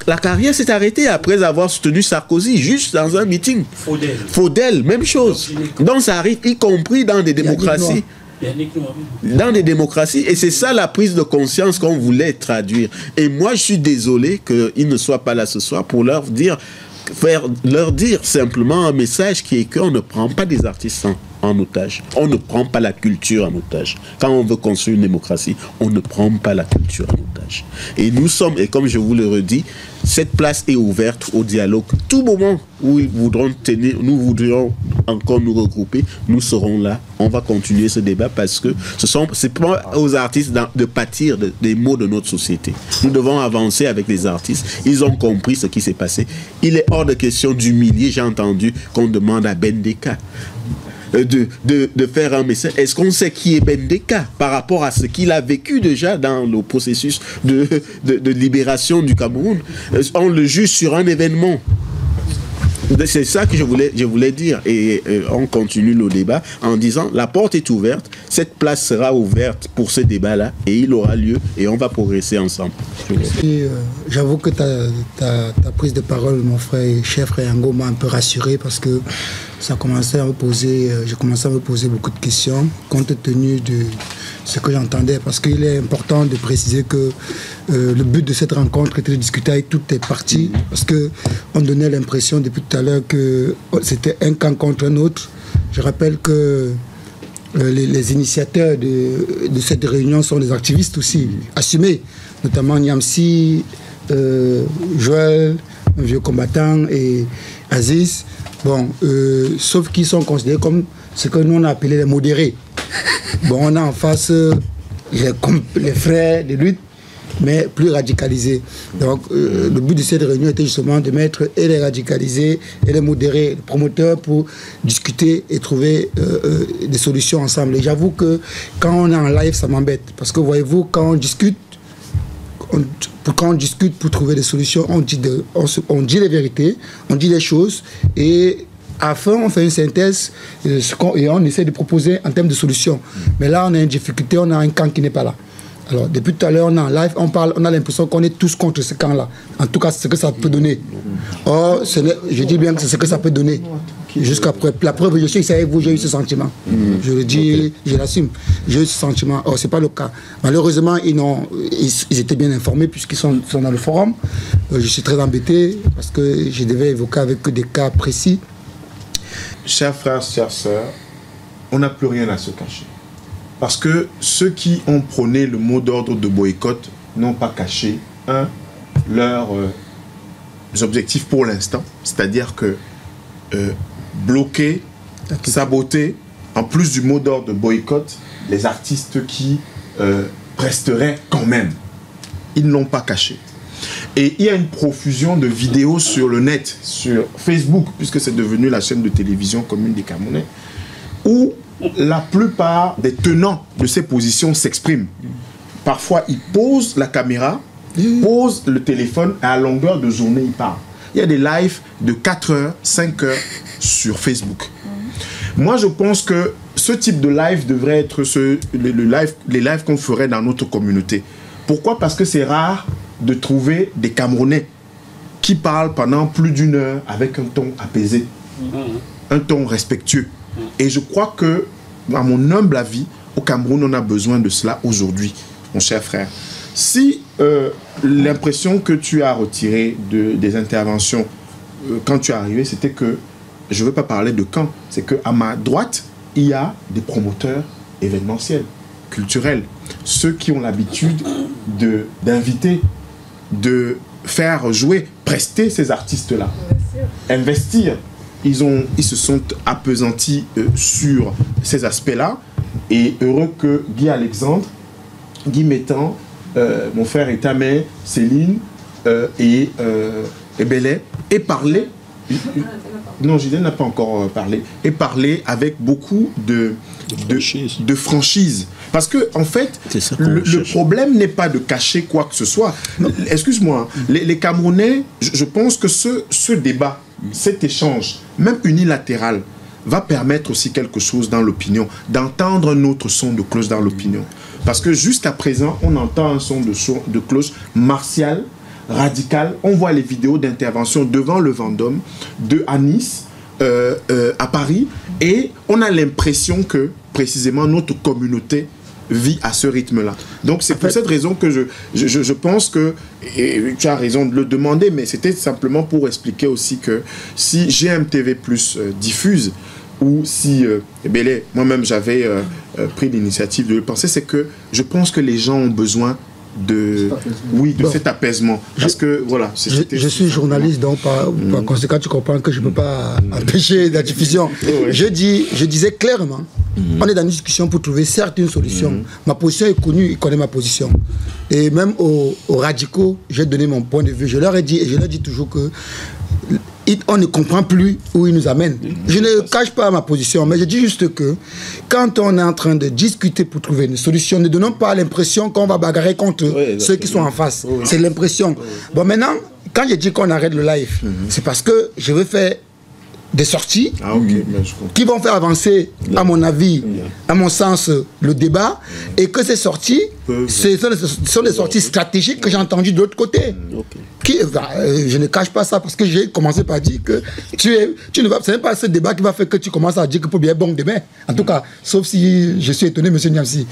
Speaker 6: La carrière s'est arrêtée après avoir soutenu Sarkozy, juste dans un meeting. Faudel, même chose. Donc ça arrive, y compris dans des démocraties. dans des démocraties. Et c'est ça la prise de conscience qu'on voulait traduire. Et moi, je suis désolé qu'ils ne soient pas là ce soir pour leur dire simplement un message qui est qu'on ne prend pas des artistes en otage. On ne prend pas la culture en otage. Quand on veut construire une démocratie, on ne prend pas la culture en otage. Et nous sommes, et comme je vous le redis, cette place est ouverte au dialogue. Tout moment où ils voudront tenir, nous voudrions encore nous regrouper, nous serons là. On va continuer ce débat parce que c'est pas aux artistes de pâtir des maux de notre société. Nous devons avancer avec les artistes. Ils ont compris ce qui s'est passé. Il est hors de question d'humilier. J'ai entendu qu'on demande à Bendeka de faire un message. Est-ce qu'on sait qui est Bendeka par rapport à ce qu'il a vécu déjà dans le processus de libération du Cameroun? On le juge sur un événement. C'est ça que je voulais dire. Et on continue le débat en disant la porte est ouverte, cette place sera ouverte pour ce débat-là et il aura lieu et on va progresser ensemble.
Speaker 7: J'avoue que ta prise de parole, mon frère, cher frère Ngo, m'a un peu rassuré parce que j'ai commencé à me poser beaucoup de questions compte tenu de ce que j'entendais, parce qu'il est important de préciser que le but de cette rencontre était de discuter avec toutes les parties, parce qu'on donnait l'impression depuis tout à l'heure que c'était un camp contre un autre. Je rappelle que les initiateurs de cette réunion sont des activistes aussi, assumés, notamment Niamsi, Joël, un vieux combattant, et Aziz. Bon, sauf qu'ils sont considérés comme ce que nous on a appelé les modérés. Bon, on a en face les frères de lutte, mais plus radicalisés. Donc, le but de cette réunion était justement de mettre et les radicalisés et les modérés, les promoteurs, pour discuter et trouver des solutions ensemble. Et j'avoue que quand on est en live, ça m'embête. Parce que, voyez-vous, quand on discute, pour trouver des solutions, on dit les vérités, on dit les choses, et à la fin, on fait une synthèse et on essaie de proposer en termes de solutions. Mais là, on a une difficulté, on a un camp qui n'est pas là. Alors, depuis tout à l'heure, on est en live, on a l'impression qu'on est tous contre ce camp-là. En tout cas, c'est ce que ça peut donner. Or, je dis bien que c'est ce que ça peut donner. Jusqu'à la preuve, je sais que c'est avec vous, j'ai eu ce sentiment. Je le dis, je l'assume. J'ai eu ce sentiment. Or, ce n'est pas le cas. Malheureusement, ils étaient bien informés puisqu'ils sont dans le forum. Je suis très embêté parce que je devais évoquer avec eux des cas précis.
Speaker 8: Chers frères, chères sœurs, on n'a plus rien à se cacher. Parce que ceux qui ont prôné le mot d'ordre de boycott n'ont pas caché, leurs objectifs pour l'instant. C'est-à-dire que bloquer, saboter, en plus du mot d'ordre de boycott, les artistes qui resteraient quand même. Ils ne l'ont pas caché. Et il y a une profusion de vidéos sur le net, sur Facebook, puisque c'est devenu la chaîne de télévision commune des Camerounais, où la plupart des tenants de ces positions s'expriment. Parfois, ils posent la caméra, posent le téléphone, et à longueur de journée, ils parlent. Il y a des lives de 4 heures, 5 heures sur Facebook. Moi, je pense que ce type de live devrait être les lives qu'on ferait dans notre communauté. Pourquoi? Parce que c'est rare de trouver des Camerounais qui parlent pendant plus d'1 heure avec un ton apaisé, un ton respectueux. Et je crois que, à mon humble avis, au Cameroun, on a besoin de cela aujourd'hui, mon cher frère. Si l'impression que tu as retirée des interventions quand tu es arrivé, c'était que, je ne veux pas parler de camp, c'est qu'à ma droite, il y a des promoteurs événementiels, culturels, ceux qui ont l'habitude d'inviter, de faire jouer, prester ces artistes-là, investir. Ils se sont appesantis sur ces aspects-là, et heureux que Guy Alexandre, Guy Métan, mon frère Etamé, Céline et Bellet aient parlé. Non, Gilles n'a pas encore parlé. Et parlé avec beaucoup de franchise. Parce que, en fait, le problème n'est pas de cacher quoi que ce soit. Excuse-moi, les Camerounais, je pense que ce débat, cet échange, même unilatéral, va permettre aussi quelque chose dans l'opinion, d'entendre notre son de cloche dans l'opinion. Parce que jusqu'à présent, on entend un son de cloche martial, radical. On voit les vidéos d'intervention devant le Vendôme, à Nice, à Paris, et on a l'impression que, précisément, notre communauté vit à ce rythme-là. Donc c'est pour cette raison que je pense que, et tu as raison de le demander, mais c'était simplement pour expliquer aussi que si GMTV+ diffuse, ou si moi-même j'avais pris l'initiative de le penser, c'est que je pense que les gens ont besoin de cet apaisement, parce que voilà,
Speaker 7: je suis journaliste, donc par conséquent tu comprends que je ne peux pas empêcher la diffusion. Je disais clairement, on est dans une discussion pour trouver certes une solution. Ma position est connue, ils connaissent ma position, et même aux radicaux j'ai donné mon point de vue. Je leur ai dit, et je leur dis toujours que on ne comprend plus où ils nous amènent. Je ne cache pas ma position, mais je dis juste que quand on est en train de discuter pour trouver une solution, ne donnons pas l'impression qu'on va bagarrer contre ceux qui sont en face. C'est l'impression. Bon, maintenant, quand je dis qu'on arrête le live, c'est parce que je veux faire des sorties qui vont faire avancer, à mon avis, à mon sens, le débat, et que ces sorties, ce sont des sorties stratégiques que j'ai entendues de l'autre côté. Je ne cache pas ça, parce que j'ai commencé par dire que ce n'est pas ce débat qui va faire que tu commences à dire que pour bien bon demain. En tout cas, sauf si je suis étonné, M. Niamsi.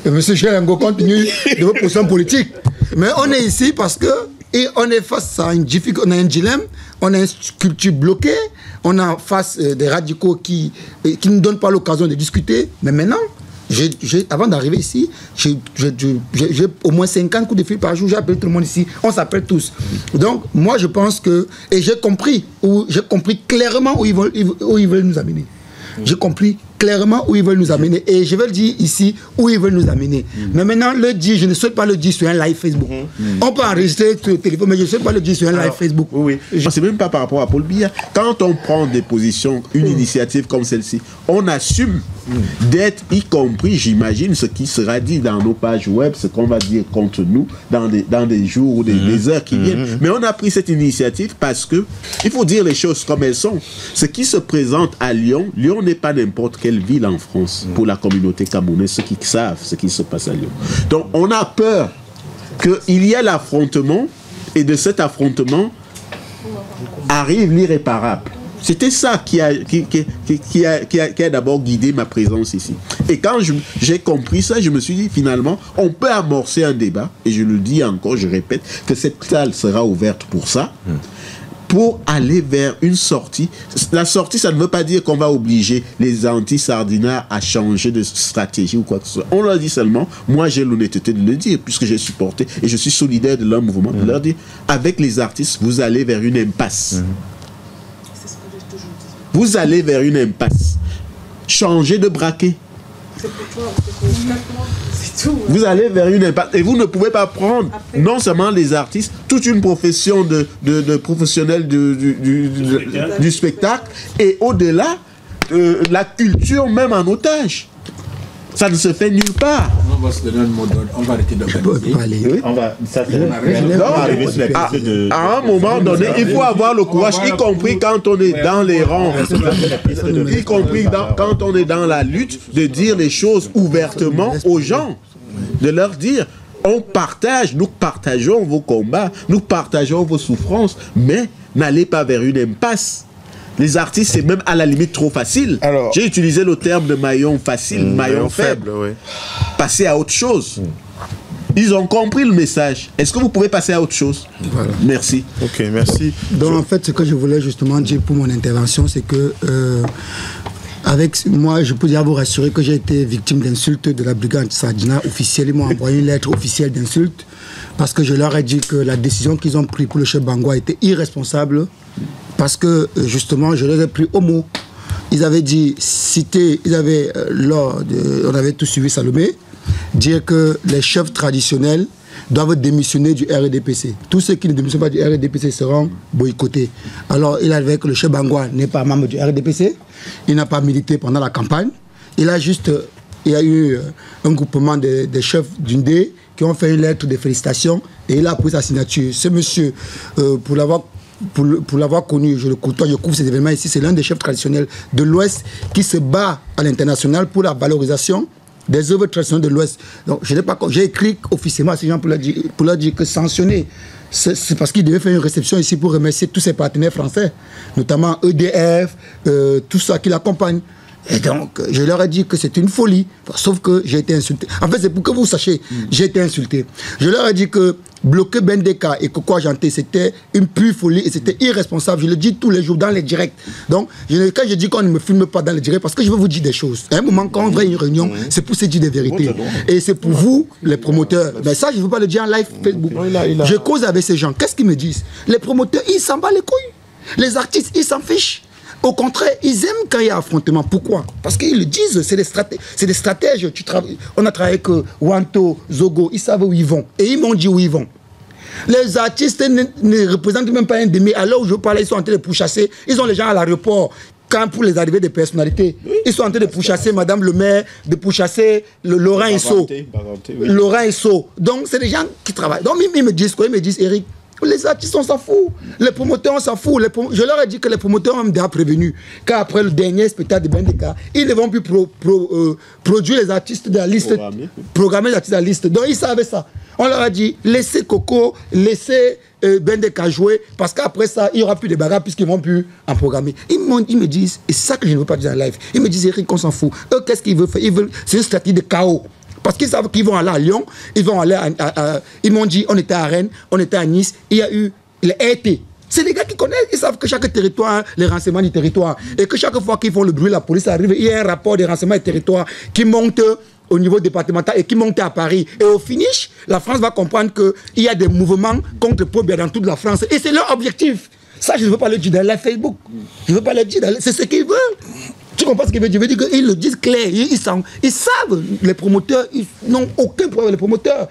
Speaker 7: M. Chelengo continue de vos positions politiques. Mais on est ici parce que on est face à une difficulté, on a un dilemme, on a une culture bloquée, on a face des radicaux qui ne donnent pas l'occasion de discuter. Mais maintenant, avant d'arriver ici, j'ai au moins 50 coups de fil par jour, j'appelle tout le monde ici, on s'appelle tous. Donc, moi, je pense que, et j'ai compris clairement où ils veulent nous amener. J'ai compris clairement où ils veulent nous amener, et je vais le dire ici où ils veulent nous amener. Mais maintenant, je ne souhaite pas le dire sur un live Facebook. On peut enregistrer sur le téléphone, mais je ne souhaite pas le dire sur un live Facebook.
Speaker 6: C'est même pas par rapport à Paul Biya. Quand on prend des positions, une initiative comme celle-ci, on assume d'être, y compris, j'imagine, ce qui sera dit dans nos pages web, ce qu'on va dire contre nous dans des jours ou des heures qui viennent. Mais on a pris cette initiative parce que il faut dire les choses comme elles sont. Ce qui se présente à Lyon n'est pas n'importe quelle ville en France pour la communauté camerounaise, ceux qui savent ce qui se passe à Lyon. Donc on a peur qu'il y ait l'affrontement, et de cet affrontement arrive l'irréparable. C'était ça qui a d'abord guidé ma présence ici. Et quand j'ai compris ça, je me suis dit, finalement, on peut amorcer un débat, et je le dis encore, je répète, que cette salle sera ouverte pour ça, pour aller vers une sortie. La sortie, ça ne veut pas dire qu'on va obliger les anti-sardinards à changer de stratégie ou quoi que ce soit. On leur dit seulement, moi j'ai l'honnêteté de le dire, puisque j'ai supporté, et je suis solidaire de leur mouvement, de leur dire, avec les artistes, vous allez vers une impasse. Vous allez vers une impasse. Changez de braquet. Vous allez vers une impasse. Et vous ne pouvez pas prendre, non seulement les artistes, toute une profession de professionnels du spectacle, et au-delà, la culture même en otage. Ça ne se fait nulle part.
Speaker 9: On va se donner un mot d'ordre. On va arrêter d'organiser.
Speaker 6: On va. À un moment donné, il faut avoir le courage, y compris quand on est dans les rangs, y compris quand on est dans la lutte, de dire les choses ouvertement aux gens, de leur dire, on partage, nous partageons vos combats, nous partageons vos souffrances, mais n'allez pas vers une impasse. Les artistes, c'est même à la limite trop facile. J'ai utilisé le terme de maillon facile, maillon faible. Passer à autre chose. Ils ont compris le message. Est-ce que vous pouvez passer à autre chose? Merci.
Speaker 8: Ok, merci.
Speaker 7: Donc en fait, ce que je voulais justement dire pour mon intervention, c'est que avec moi, je peux déjà vous rassurer que j'ai été victime d'insultes de la brigade anti-sardinat officielle. Ils m'ont envoyé une lettre officielle d'insulte parce que je leur ai dit que la décision qu'ils ont prise pour le chef Bangwa était irresponsable, parce que justement, je les ai pris au mot. Ils avaient dit, on avait tous suivi Salomé, dire que les chefs traditionnels doivent démissionner du RDPC. Tous ceux qui ne démissionnent pas du RDPC seront boycottés. Alors, il avait que le chef Bangwa n'est pas membre du RDPC, il n'a pas milité pendant la campagne, il y a eu un groupement des chefs d'Undé qui ont fait une lettre de félicitations et il a pris sa signature. Ce monsieur, pour l'avoir connu, je le côtoie, je couvre ces événements ici, c'est l'un des chefs traditionnels de l'Ouest qui se bat à l'international pour la valorisation des œuvres traditionnelles de l'Ouest. Donc, j'ai écrit officiellement à ces gens pour leur dire que sanctionner c'est parce qu'il devait faire une réception ici pour remercier tous ses partenaires français, notamment EDF, tout ça qui l'accompagne. Et donc, je leur ai dit que c'est une folie, sauf que j'ai été insulté. En fait, c'est pour que vous sachiez, j'ai été insulté. Je leur ai dit que bloquer Bendeka et Koko Janté, c'était une pure folie et c'était irresponsable. Je le dis tous les jours dans les directs. Donc, quand je dis qu'on ne me filme pas dans les directs, parce que je veux vous dire des choses. À un moment, quand on va à une réunion, c'est pour se dire des vérités. Et c'est pour vous, les promoteurs. Mais ça, je ne veux pas le dire en live Facebook. Je cause avec ces gens. Qu'est-ce qu'ils me disent? Les promoteurs, ils s'en battent les couilles. Les artistes, ils s'en fichent. Au contraire, ils aiment quand il y a affrontement. Pourquoi? Parce qu'ils le disent, c'est des stratèges. On a travaillé avec Wanto, Zogo, ils savent où ils vont. Et ils m'ont dit où ils vont. Les artistes ne représentent même pas un demi. À l'heure où je parlais, ils sont en train de pourchasser. Ils ont les gens à l'aéroport. Quand pour les arrivées des personnalités, ils sont en train de pourchasser Madame le maire, de pourchasser Laurent Esso. Laurent Esso. Donc, c'est des gens qui travaillent. Donc, ils me disent quoi? Ils me disent, Eric, les artistes, on s'en fout. Les promoteurs, on s'en fout. Je leur ai dit que les promoteurs ont déjà prévenu qu'après le dernier spectacle de Bendeka, ils ne vont plus produire les artistes de la liste, programmer les artistes de la liste. Donc ils savaient ça. On leur a dit, laissez Coco, laissez Bendeka jouer, parce qu'après ça, il n'y aura plus de bagarres puisqu'ils ne vont plus en programmer. Ils me disent, et c'est ça que je ne veux pas dire en live, ils me disent, Eric, on s'en fout. Eux, qu'est-ce qu'ils veulent faire? C'est une stratégie de chaos. Parce qu'ils savent qu'ils vont aller à Lyon, ils vont aller ils m'ont dit, on était à Rennes, on était à Nice, il y a eu les RT. C'est des gars qui connaissent, ils savent que chaque territoire, les renseignements du territoire, et que chaque fois qu'ils font le bruit, la police arrive, il y a un rapport des renseignements du territoire qui monte au niveau départemental et qui monte à Paris. Et au finish, la France va comprendre qu'il y a des mouvements contre Pobia dans toute la France. Et c'est leur objectif. Ça, je ne veux pas le dire dans la Facebook. Je ne veux pas le dire dans c'est ce qu'ils veulent. Tu comprends ce qu'il veut dire? Je veux dire qu'ils le disent clair. Ils savent. Les promoteurs, ils n'ont aucun problème. Les promoteurs,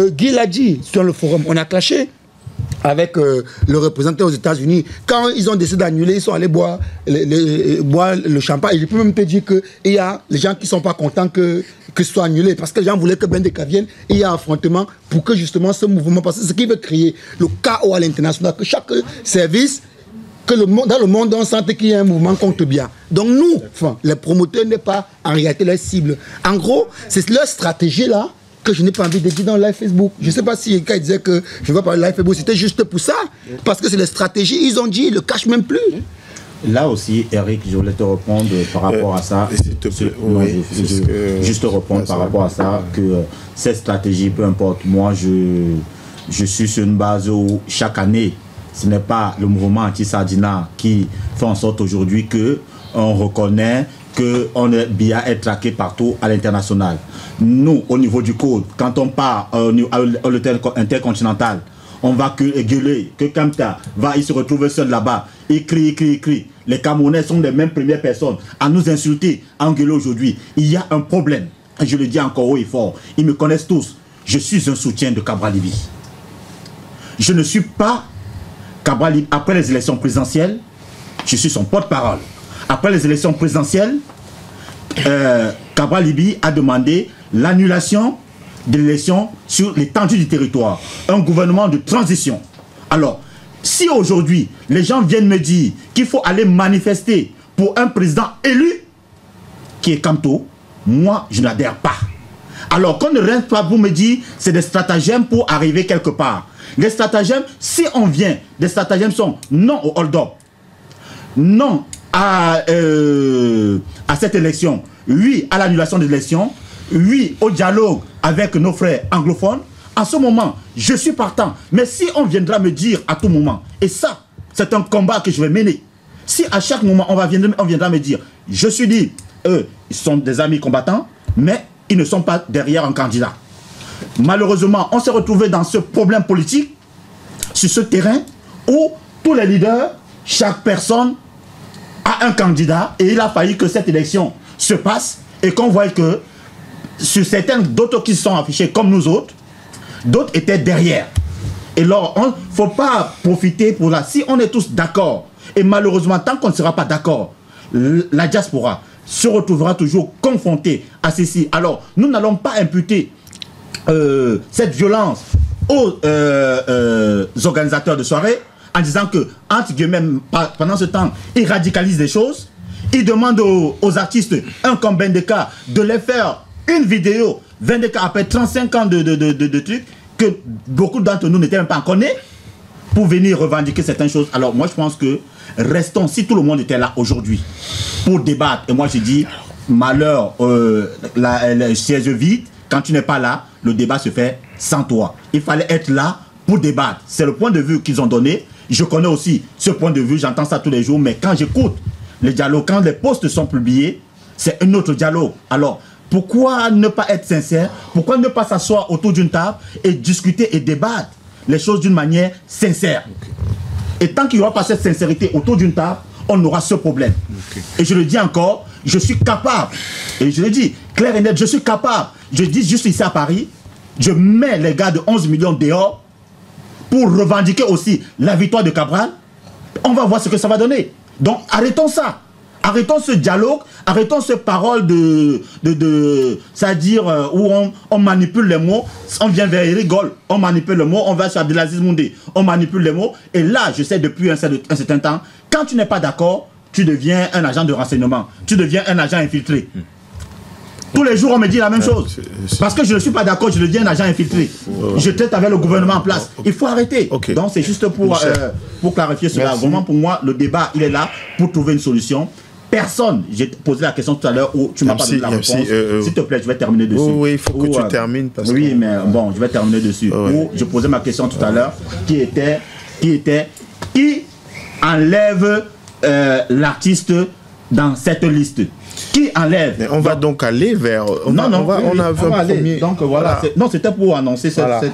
Speaker 7: Guy l'a dit sur le forum, on a clashé avec le représentant aux États-Unis. Quand ils ont décidé d'annuler, ils sont allés boire le champagne. Et je peux même te dire qu'il y a les gens qui ne sont pas contents que ce soit annulé. Parce que les gens voulaient que Bendeka vienne. Et il y a un affrontement pour que justement ce mouvement, parce que ce qui veut créer le chaos à l'international, que chaque service, que dans le monde, on sente qu'il y a un mouvement contre bien. Donc nous, les promoteurs n'est pas en réalité leur cible. En gros, c'est leur stratégie là que je n'ai pas envie de dire dans le live Facebook. Je ne sais pas si quand ils disaient que je ne vais pas parler live Facebook, c'était juste pour ça. Parce que c'est les stratégies, ils ont dit, ils ne le cachent même plus.
Speaker 10: Là aussi, Eric, je voulais te répondre par rapport à ça. Juste répondre par rapport à ça, que cette stratégie, peu importe, moi je suis sur une base où chaque année, ce n'est pas le mouvement anti-Sardina qui fait en sorte aujourd'hui qu'on reconnaît qu'on est bien être traqué partout à l'international. Nous, au niveau du code, quand on part à l'intercontinental, on va gueuler que Kamta il se retrouve seul là-bas. Il crie. Les Camerounais sont les mêmes premières personnes à nous insulter, à engueuler aujourd'hui. Il y a un problème. Et je le dis encore haut et fort. Ils me connaissent tous. Je suis un soutien de Cabral Libye. Je ne suis pas Cabral Libye. Après les élections présidentielles, je suis son porte-parole. Après les élections présidentielles, Cabral Libye a demandé l'annulation de l'élection sur l'étendue du territoire. Un gouvernement de transition. Alors, si aujourd'hui, les gens viennent me dire qu'il faut aller manifester pour un président élu, qui est Kamto, moi, je n'adhère pas. Alors, qu'on ne reste pas pour me dire c'est des stratagèmes pour arriver quelque part. Les stratagèmes, si on vient, les stratagèmes sont non au hold-up, non à cette élection, oui à l'annulation de l'élection, oui au dialogue avec nos frères anglophones. En ce moment, je suis partant. Mais si on viendra me dire à tout moment, et ça, c'est un combat que je vais mener. Si à chaque moment, on viendra me dire, je suis dit, eux, ils sont des amis combattants, mais ils ne sont pas derrière un candidat. Malheureusement, on s'est retrouvé dans ce problème politique, sur ce terrain, où tous les leaders, chaque personne a un candidat, et il a fallu que cette élection se passe, et qu'on voit que sur certains d'autres qui sont affichés comme nous autres, d'autres étaient derrière. Et alors, il ne faut pas profiter pour là. Si on est tous d'accord, et malheureusement, tant qu'on ne sera pas d'accord, la diaspora se retrouvera toujours confrontée à ceci. Alors, nous n'allons pas imputer cette violence aux organisateurs de soirée en disant que, entre guillemets, pendant ce temps, ils radicalisent des choses. Ils demandent aux artistes, un comme Bendeka, de les faire une vidéo. Bendeka, après 35 ans de trucs, que beaucoup d'entre nous n'étaient même pas connus. pour venir revendiquer certaines choses. Alors moi je pense que restons, si tout le monde était là aujourd'hui pour débattre, et moi je dis malheur, la chaise vide, quand tu n'es pas là, le débat se fait sans toi. Il fallait être là pour débattre. C'est le point de vue qu'ils ont donné. Je connais aussi ce point de vue, j'entends ça tous les jours, mais quand j'écoute les dialogues, quand les posts sont publiés, c'est un autre dialogue. Alors, pourquoi ne pas être sincère? Pourquoi ne pas s'asseoir autour d'une table et discuter et débattre les choses d'une manière sincère? Et tant qu'il n'y aura pas cette sincérité autour d'une table, on aura ce problème. Et je le dis encore, je suis capable, et je le dis clair et net, je suis capable. Je dis juste ici à Paris, je mets les gars de 11 millions dehors pour revendiquer aussi la victoire de Cabral. On va voir ce que ça va donner. Donc arrêtons ça. Arrêtons ce dialogue, arrêtons ces paroles c'est-à-dire où on manipule les mots, on vient vers, il rigole, on manipule les mots, on va sur Abdelaziz Moundé, on manipule les mots, et là, je sais depuis un certain temps, quand tu n'es pas d'accord, tu deviens un agent de renseignement, tu deviens un agent infiltré. Tous les jours, on me dit la même chose. Parce que je ne suis pas d'accord, je deviens un agent infiltré. Je traite avec le gouvernement en place. Il faut arrêter. Donc c'est juste pour clarifier cela. Vraiment, pour moi, le débat, il est là pour trouver une solution. Personne, j'ai posé la question tout à l'heure où tu m'as pas donné la réponse. S'il te plaît, je vais terminer dessus.
Speaker 8: Oui, il faut que tu termines. Parce
Speaker 10: oui, mais bon, je vais terminer dessus. Où je posais ma question tout à l'heure, qui enlève l'artiste dans cette liste? Qui enlève?
Speaker 8: Mais on va donc aller vers...
Speaker 10: On va aller. Donc voilà. Non, c'était pour annoncer cette...